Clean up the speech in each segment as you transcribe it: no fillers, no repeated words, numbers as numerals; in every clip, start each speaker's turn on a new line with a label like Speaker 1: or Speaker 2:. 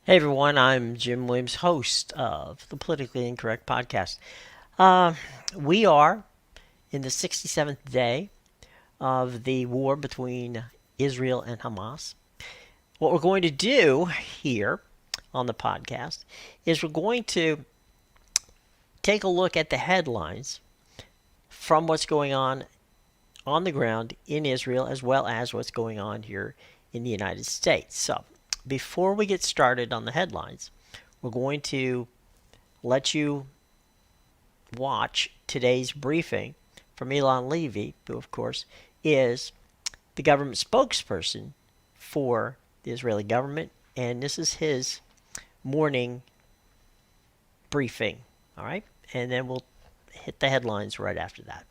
Speaker 1: Hey everyone, I'm Jim Williams, host of the Politically Incorrect podcast. We are in the 67th day of the war between Israel and Hamas. What we're going to do here on the podcast is we're going to take a look at the headlines from what's going on the ground in Israel as well as what's going on here in the United States. So, before we get started on the headlines, we're going to let you watch today's briefing from Elon Levy, who, of course, is the government spokesperson for the Israeli government. And this is his morning briefing. All right? And then we'll hit the headlines right after that.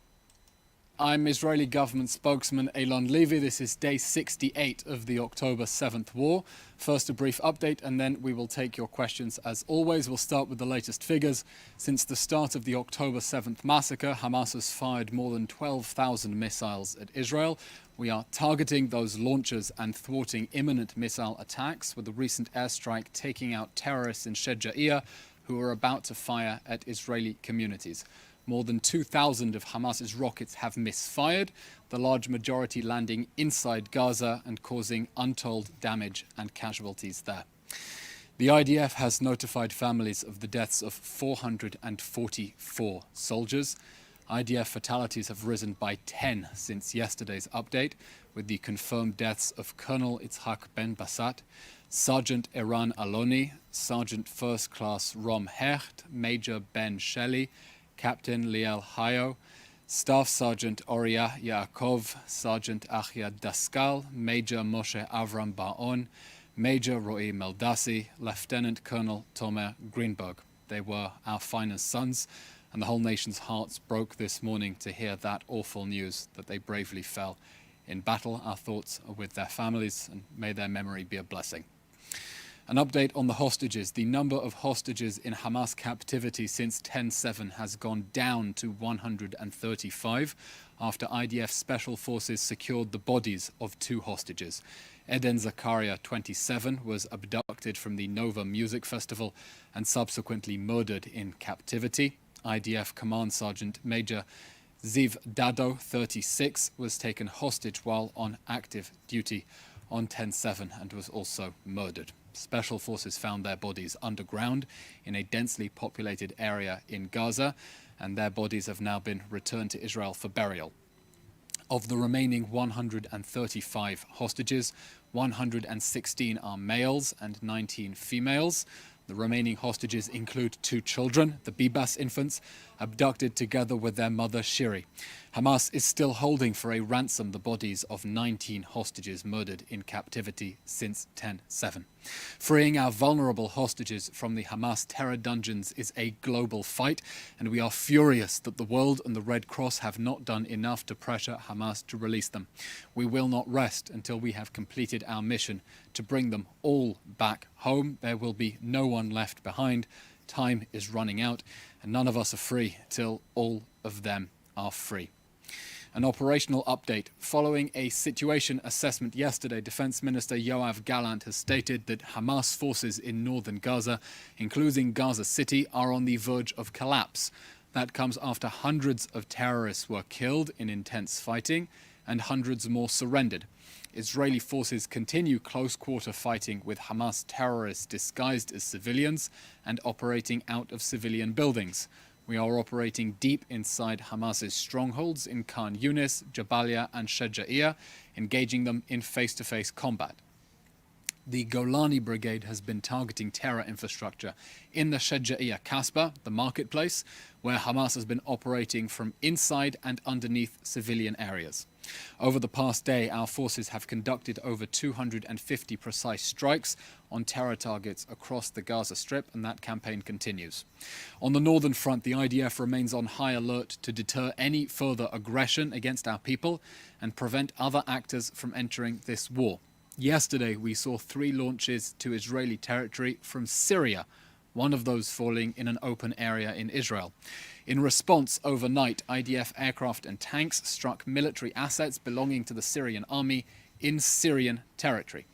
Speaker 2: I'm Israeli government spokesman Elon Levy. This is day 68 of the October 7th war. First, a brief update, and then we will take your questions. As always, we'll start with the latest figures. Since the start of the October 7th massacre, Hamas has fired more than 12,000 missiles at Israel. We are targeting those launchers and thwarting imminent missile attacks, with the recent airstrike taking out terrorists in Sheja'iyah who are about to fire at Israeli communities. More than 2,000 of Hamas's rockets have misfired, the large majority landing inside Gaza and causing untold damage and casualties there. The IDF has notified families of the deaths of 444 soldiers. IDF fatalities have risen by 10 since yesterday's update, with the confirmed deaths of Colonel Itzhak Ben Basat, Sergeant Eran Aloni, Sergeant First Class Rom Hecht, Major Ben Shelley, Captain Liel Hayo, Staff Sergeant Oria Yaakov, Sergeant Achia Daskal, Major Moshe Avram Baon, Major Roy Meldasi, Lieutenant Colonel Tomer Greenberg. They were our finest sons, and the whole nation's hearts broke this morning to hear that awful news that they bravely fell in battle. Our thoughts are with their families, and may their memory be a blessing. An update on the hostages. The number of hostages in Hamas captivity since 10/7 has gone down to 135 after IDF special forces secured the bodies of 2 hostages. Eden Zakaria, 27, was abducted from the Nova Music Festival and subsequently murdered in captivity. IDF Command Sergeant Major Ziv Dado, 36, was taken hostage while on active duty on 10/7 and was also murdered. Special forces found their bodies underground in a densely populated area in Gaza, and their bodies have now been returned to Israel for burial. Of the remaining 135 hostages, 116 are males and 19 females. The remaining hostages include 2 children, the Bibas infants, abducted together with their mother Shiri. Hamas is still holding for a ransom the bodies of 19 hostages murdered in captivity since 10/7. Freeing our vulnerable hostages from the Hamas terror dungeons is a global fight, and we are furious that the world and the Red Cross have not done enough to pressure Hamas to release them. We will not rest until we have completed our mission to bring them all back home. There will be no one left behind. Time is running out, and none of us are free till all of them are free. An operational update. Following a situation assessment yesterday, Defense Minister Yoav Gallant has stated that Hamas forces in northern Gaza, including Gaza City, are on the verge of collapse. That comes after hundreds of terrorists were killed in intense fighting and hundreds more surrendered. Israeli forces continue close-quarter fighting with Hamas terrorists disguised as civilians and operating out of civilian buildings. We are operating deep inside Hamas's strongholds in Khan Yunis, Jabalia and Sheja'iyah, engaging them in face-to-face combat. The Golani Brigade has been targeting terror infrastructure in the Sheja'iyah Kasbah, the marketplace, where Hamas has been operating from inside and underneath civilian areas. Over the past day, our forces have conducted over 250 precise strikes on terror targets across the Gaza Strip, and that campaign continues. On the northern front, the IDF remains on high alert to deter any further aggression against our people and prevent other actors from entering this war. Yesterday, we saw 3 launches to Israeli territory from Syria, one of those falling in an open area in Israel. In response, overnight, IDF aircraft and tanks struck military assets belonging to the Syrian army in Syrian territory.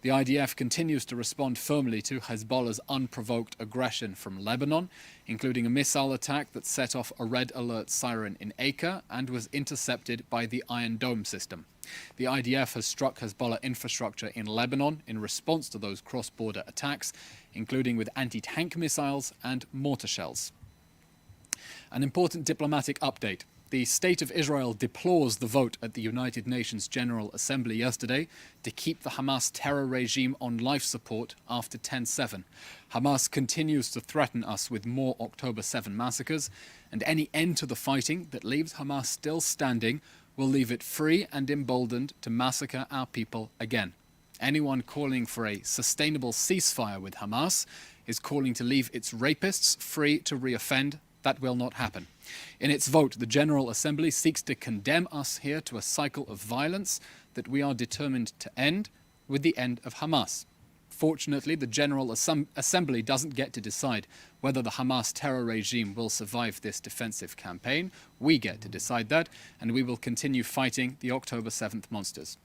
Speaker 2: The IDF continues to respond firmly to Hezbollah's unprovoked aggression from Lebanon, including a missile attack that set off a red alert siren in Acre and was intercepted by the Iron Dome system. The IDF has struck Hezbollah infrastructure in Lebanon in response to those cross-border attacks, including with anti-tank missiles and mortar shells. An important diplomatic update. The State of Israel deplores the vote at the United Nations General Assembly yesterday to keep the Hamas terror regime on life support after 10/7. Hamas continues to threaten us with more October 7 massacres, and any end to the fighting that leaves Hamas still standing will leave it free and emboldened to massacre our people again. Anyone calling for a sustainable ceasefire with Hamas is calling to leave its rapists free to reoffend. That will not happen. In its vote, the General Assembly seeks to condemn us here to a cycle of violence that we are determined to end with the end of Hamas. Fortunately, the General Assembly doesn't get to decide whether the Hamas terror regime will survive this defensive campaign. We get to decide that, and we will continue fighting the October 7th monsters.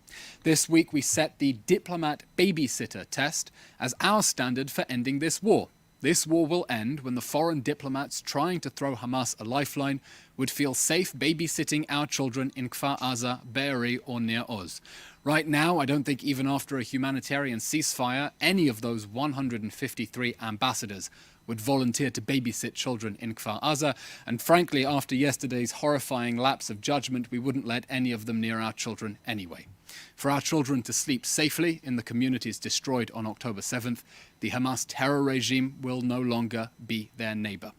Speaker 2: This week, we set the diplomat babysitter test as our standard for ending this war. This war will end when the foreign diplomats trying to throw Hamas a lifeline would feel safe babysitting our children in Kfar Aza, Be'eri, or near Oz. Right now, I don't think even after a humanitarian ceasefire, any of those 153 ambassadors would volunteer to babysit children in Kfar Aza, and frankly, after yesterday's horrifying lapse of judgment, we wouldn't let any of them near our children anyway. For our children to sleep safely in the communities destroyed on October 7th, the Hamas terror regime will no longer be their neighbor.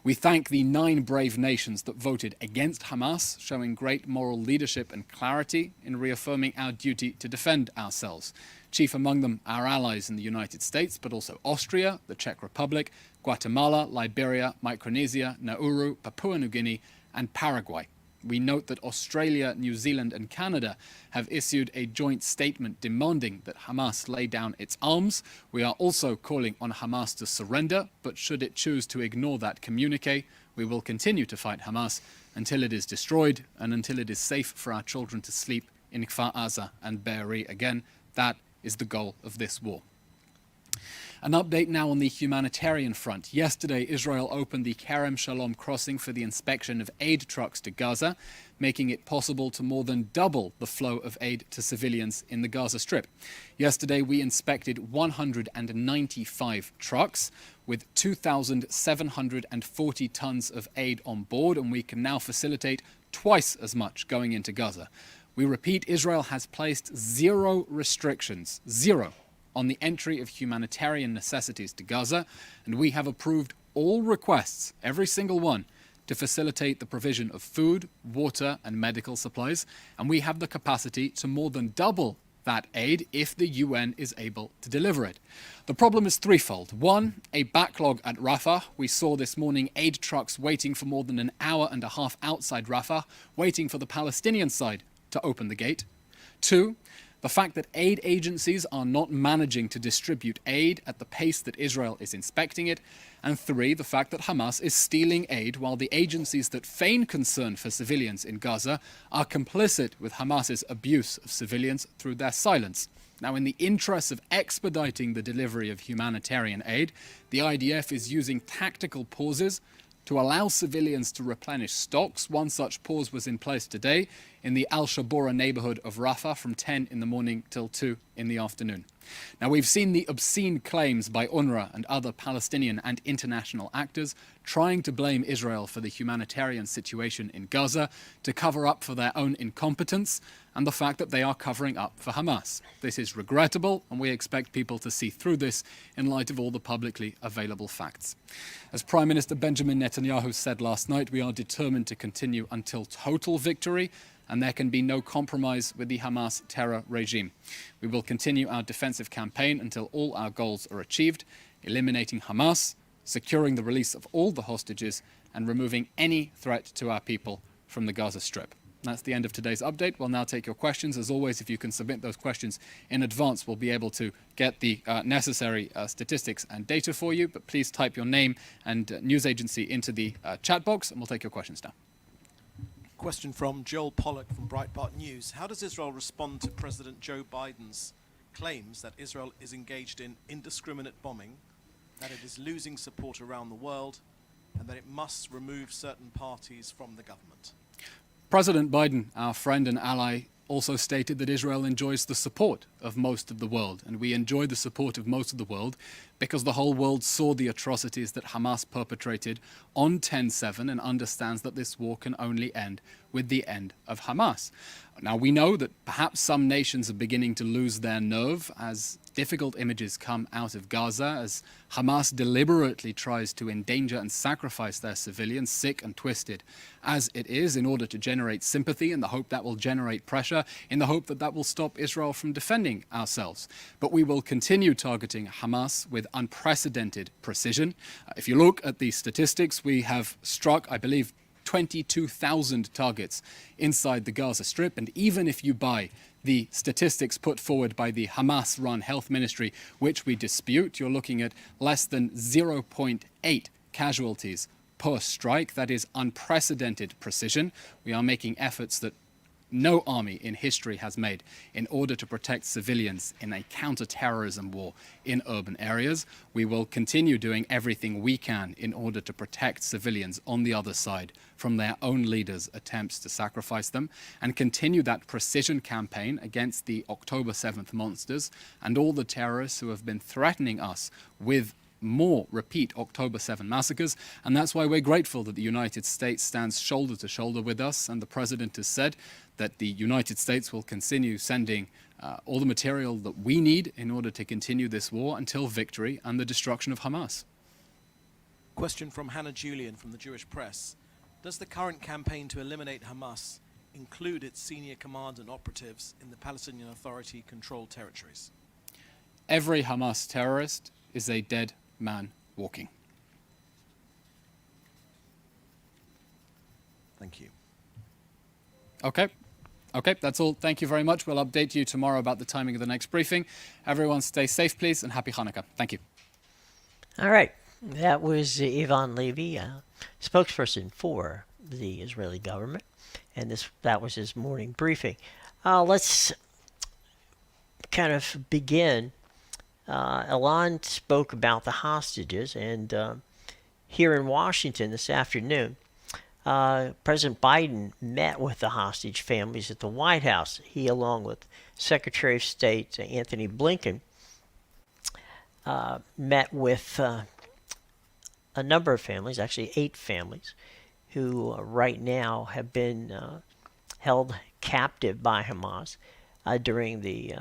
Speaker 2: We thank the 9 brave nations that voted against Hamas, showing great moral leadership and clarity in reaffirming our duty to defend ourselves. Chief among them, our allies in the United States, but also Austria, the Czech Republic, Guatemala, Liberia, Micronesia, Nauru, Papua New Guinea, and Paraguay. We note that Australia, New Zealand, and Canada have issued a joint statement demanding that Hamas lay down its arms. We are also calling on Hamas to surrender, but should it choose to ignore that communique, we will continue to fight Hamas until it is destroyed and until it is safe for our children to sleep in Kfar Aza and Be'eri again. That is the goal of this war. An update now on the humanitarian front. Yesterday, Israel opened the Kerem Shalom crossing for the inspection of aid trucks to Gaza, making it possible to more than double the flow of aid to civilians in the Gaza Strip. Yesterday, we inspected 195 trucks with 2,740 tons of aid on board, and we can now facilitate twice as much going into Gaza. We repeat, Israel has placed zero restrictions, zero, on the entry of humanitarian necessities to Gaza, and we have approved all requests, every single one, to facilitate the provision of food, water, and medical supplies, and we have the capacity to more than double that aid if the UN is able to deliver it. The problem is threefold. One, a backlog at Rafah. We saw this morning aid trucks waiting for more than an hour and a half outside Rafah, waiting for the Palestinian side to open the gate. Two, the fact that aid agencies are not managing to distribute aid at the pace that Israel is inspecting it. And three, the fact that Hamas is stealing aid while the agencies that feign concern for civilians in Gaza are complicit with Hamas's abuse of civilians through their silence. Now, in the interest of expediting the delivery of humanitarian aid, the IDF is using tactical pauses to allow civilians to replenish stocks. One such pause was in place today in the Al-Shabora neighborhood of Rafah from 10 in the morning till 2 in the afternoon. Now, we've seen the obscene claims by UNRWA and other Palestinian and international actors trying to blame Israel for the humanitarian situation in Gaza to cover up for their own incompetence and the fact that they are covering up for Hamas. This is regrettable, and we expect people to see through this in light of all the publicly available facts. As Prime Minister Benjamin Netanyahu said last night, we are determined to continue until total victory, and there can be no compromise with the Hamas terror regime. We will continue our defensive campaign until all our goals are achieved, eliminating Hamas, securing the release of all the hostages, and removing any threat to our people from the Gaza Strip. That's the end of today's update. We'll now take your questions. As always, if you can submit those questions in advance, we'll be able to get the necessary statistics and data for you. But please type your name and news agency into the chat box, and we'll take your questions now.
Speaker 3: Question from Joel Pollack from Breitbart News. How does Israel respond to President Joe Biden's claims that Israel is engaged in indiscriminate bombing, that it is losing support around the world, and that it must remove certain parties from the government.
Speaker 2: President Biden, our friend and ally, also stated that Israel enjoys the support of most of the world. And we enjoy the support of most of the world because the whole world saw the atrocities that Hamas perpetrated on 10/7 and understands that this war can only end with the end of Hamas. Now, we know that perhaps some nations are beginning to lose their nerve as difficult images come out of Gaza, as Hamas deliberately tries to endanger and sacrifice their civilians, sick and twisted as it is, in order to generate sympathy, in the hope that will generate pressure, in the hope that that will stop Israel from defending ourselves. But we will continue targeting Hamas with unprecedented precision. If you look at the statistics, we have struck, I believe, 22,000 targets inside the Gaza Strip. And even if you buy the statistics put forward by the Hamas-run health ministry, which we dispute, you're looking at less than 0.8 casualties per strike. That is unprecedented precision. We are making efforts that no army in history has made in order to protect civilians in a counter-terrorism war in urban areas. We will continue doing everything we can in order to protect civilians on the other side from their own leaders' attempts to sacrifice them, and continue that precision campaign against the October 7th monsters and all the terrorists who have been threatening us with more repeat October 7 massacres. And that's why we're grateful that the United States stands shoulder to shoulder with us. And the president has said that the United States will continue sending all the material that we need in order to continue this war until victory and the destruction of Hamas.
Speaker 3: Question from Hannah Julian from the Jewish Press. Does the current campaign to eliminate Hamas include its senior command and operatives in the Palestinian Authority-controlled territories?
Speaker 2: Every Hamas terrorist is a dead man walking.
Speaker 3: Thank you.
Speaker 2: Okay, that's all. Thank you very much. We'll update you tomorrow about the timing of the next briefing. Everyone stay safe, please, and happy Hanukkah. Thank you.
Speaker 1: All right. That was Yvonne Levy, spokesperson for the Israeli government, and that was his morning briefing. Let's kind of begin. Elon spoke about the hostages, and here in Washington this afternoon, President Biden met with the hostage families at the White House. He, along with Secretary of State Anthony Blinken, met with a number of families, actually 8 families, who right now have been held captive by Hamas during the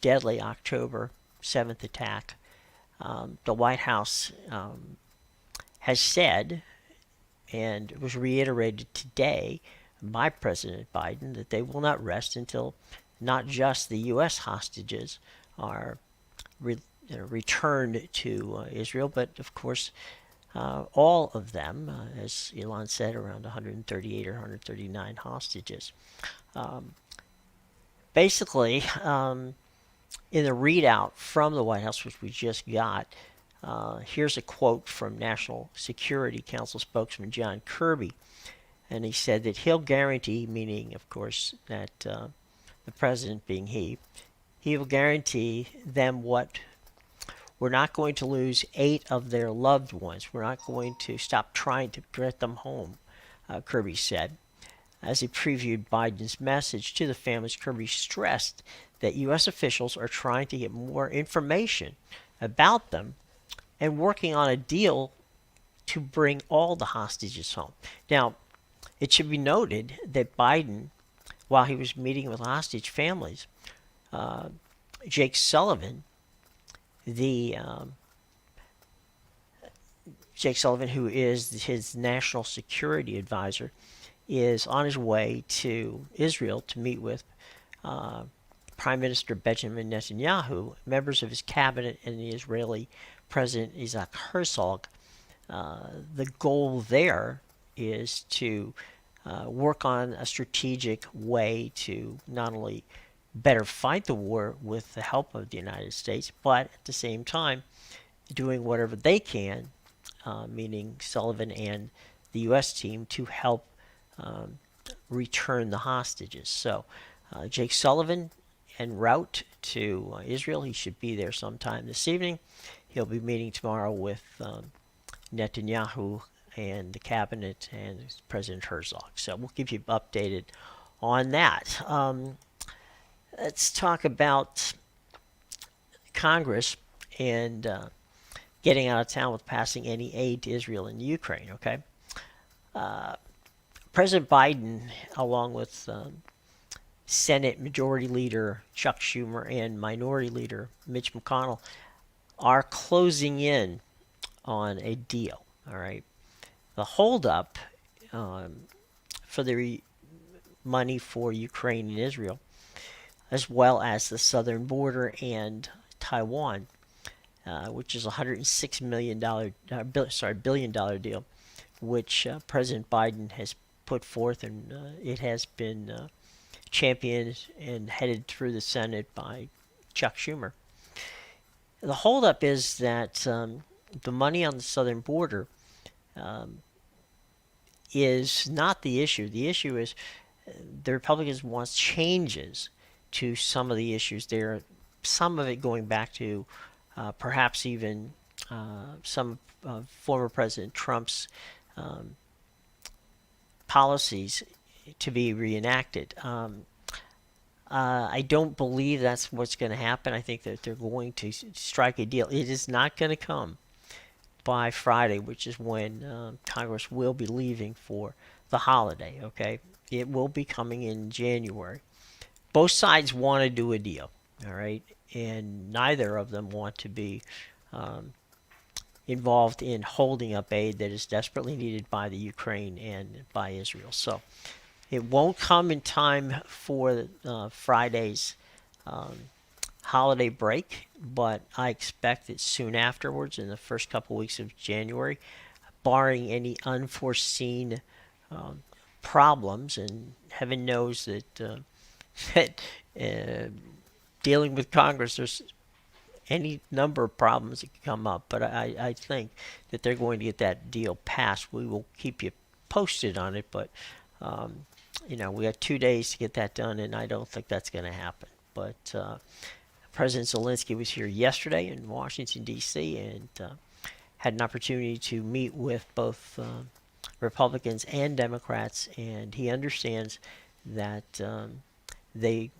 Speaker 1: deadly October 7th attack. The White House has said, and it was reiterated today by President Biden, that they will not rest until not just the U.S. hostages are returned to Israel, but of course all of them, as Elon said, around 138 or 139 hostages. Basically, in the readout from the White House, which we just got, here's a quote from National Security Council spokesman John Kirby. And he said that he'll guarantee, meaning, of course, that the president being he will guarantee them what we're not going to lose 8 of their loved ones. We're not going to stop trying to get them home, Kirby said. As he previewed Biden's message to the families, Kirby stressed that U.S. officials are trying to get more information about them and working on a deal to bring all the hostages home. Now, it should be noted that Biden, while he was meeting with hostage families, Jake Sullivan, who is his national security advisor, is on his way to Israel to meet with Prime Minister Benjamin Netanyahu, members of his cabinet, and the Israeli President Isaac Herzog. The goal there is to work on a strategic way to not only better fight the war with the help of the United States, but at the same time doing whatever they can, meaning Sullivan and the U.S. team, to help return the hostages. So Jake Sullivan en route to Israel. He should be there sometime this evening. He'll be meeting tomorrow with Netanyahu and the cabinet and President Herzog. So we'll keep you updated on that. Let's talk about Congress and getting out of town with passing any aid to Israel and Ukraine. Okay, President Biden, along with Senate Majority Leader Chuck Schumer and Minority Leader Mitch McConnell, are closing in on a deal. All right, the holdup for the money for Ukraine and Israel, as well as the southern border and Taiwan, which is a $106 billion deal, which President Biden has put forth, and it has been championed and headed through the Senate by Chuck Schumer. The holdup is that the money on the southern border is not the issue. The issue is the Republicans want changes to some of the issues there. Some of it going back to perhaps even some former President Trump's policies to be reenacted. I don't believe that's what's going to happen. I think that they're going to strike a deal. It is not going to come by Friday, which is when Congress will be leaving for the holiday. Okay, it will be coming in January. Both sides want to do a deal, all right, and neither of them want to be involved in holding up aid that is desperately needed by the Ukraine and by Israel. So it won't come in time for Friday's holiday break, but I expect it soon afterwards, in the first couple weeks of January, barring any unforeseen problems. And heaven knows that dealing with Congress, there's any number of problems that can come up. But I think that they're going to get that deal passed. We will keep you posted on it, but we got 2 days to get that done, and I don't think that's going to happen. But President Zelensky was here yesterday in Washington, D.C., and had an opportunity to meet with both Republicans and Democrats, and he understands that they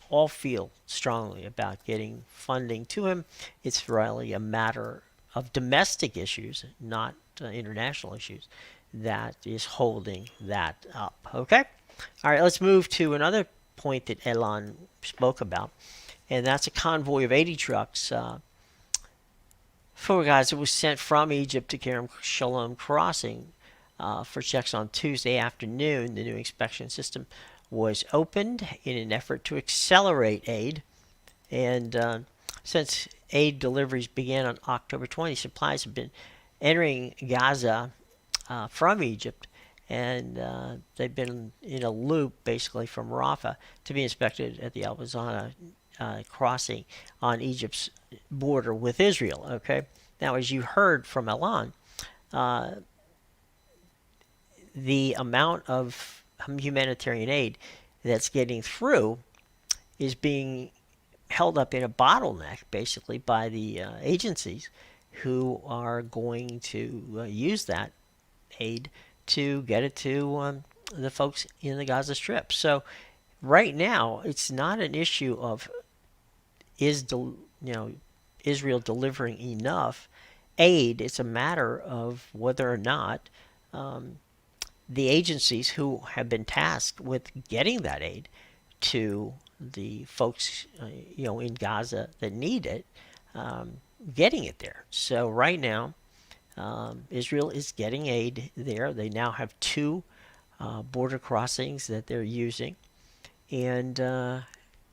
Speaker 1: all feel strongly about getting funding to him. It's really a matter of domestic issues, not international issues, that is holding that up. Okay? All right, let's move to another point that Elon spoke about, and that's a convoy of 80 trucks for Gaza was sent from Egypt to Kerem Shalom crossing for checks on Tuesday afternoon. The new inspection system was opened in an effort to accelerate aid, and since aid deliveries began on October 20, supplies have been entering Gaza from Egypt, and they've been in a loop basically from Rafah to be inspected at the Al Bazana crossing on Egypt's border with Israel. Okay, now as you heard from Elon, the amount of humanitarian aid that's getting through is being held up in a bottleneck basically by the agencies who are going to use that aid to get it to the folks in the Gaza Strip. So right now it's not an issue of Israel delivering enough aid. It's a matter of whether or not the agencies who have been tasked with getting that aid to the folks in Gaza that need it, getting it there. So right now, Israel is getting aid there. They now have 2 border crossings that they're using, and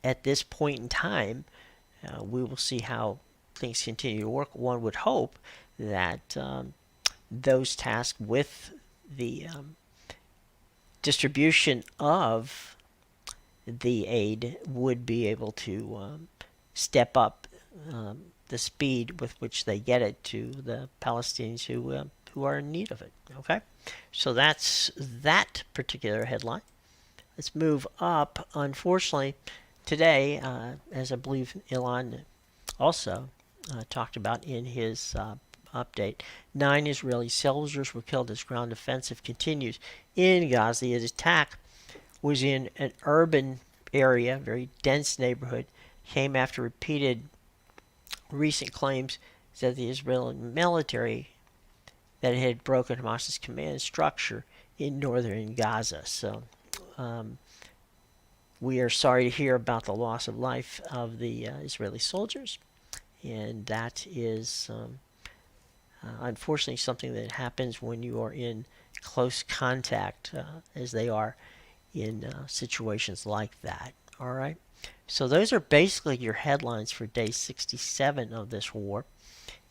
Speaker 1: at this point in time, we will see how things continue to work. One would hope that those tasked with the distribution of the aid would be able to step up the speed with which they get it to the Palestinians who are in need of it. Okay, so that's that particular headline. Let's move up. Unfortunately, today, as I believe Elon also talked about in his update, 9 Israeli soldiers were killed as ground offensive continues in Gaza. The attack was in an urban area, very dense neighborhood, came after repeated recent claims that the Israeli military that it had broken Hamas's command structure in northern Gaza. So we are sorry to hear about the loss of life of the Israeli soldiers, and that is unfortunately something that happens when you are in close contact, as they are in situations like that. All right. So those are basically your headlines for day 67 of this war,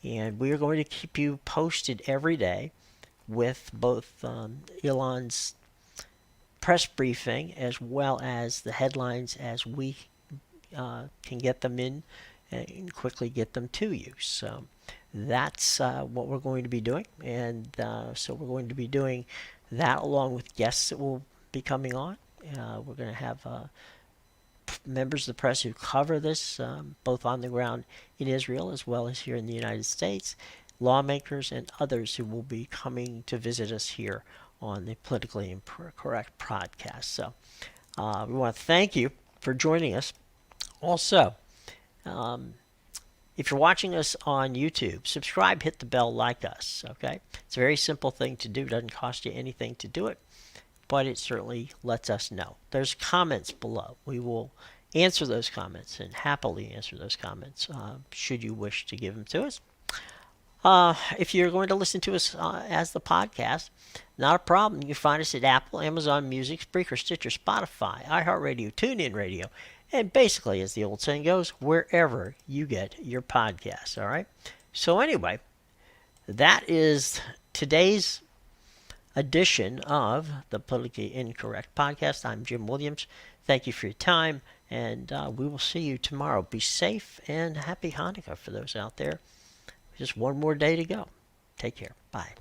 Speaker 1: and we are going to keep you posted every day with both Elon's press briefing as well as the headlines as we can get them in and quickly get them to you. So that's what we're going to be doing, and so we're going to be doing that along with guests that will be coming on. We're going to have members of the press who cover this, both on the ground in Israel as well as here in the United States, lawmakers and others who will be coming to visit us here on the Politically Incorrect podcast. So we want to thank you for joining us. Also, if you're watching us on YouTube, subscribe, hit the bell, like us, okay? It's a very simple thing to do. It doesn't cost you anything to do it, but it certainly lets us know. There's comments below. We will answer those comments and happily answer those comments should you wish to give them to us. If you're going to listen to us as the podcast, not a problem. You can find us at Apple, Amazon Music, Spreaker, Stitcher, Spotify, iHeartRadio, TuneIn Radio, and basically, as the old saying goes, wherever you get your podcasts, all right? So anyway, that is today's edition of the Politically Incorrect podcast. I'm Jim Williams. Thank you for your time, and we will see you tomorrow. Be safe, and happy Hanukkah for those out there. Just one more day to go. Take care. Bye.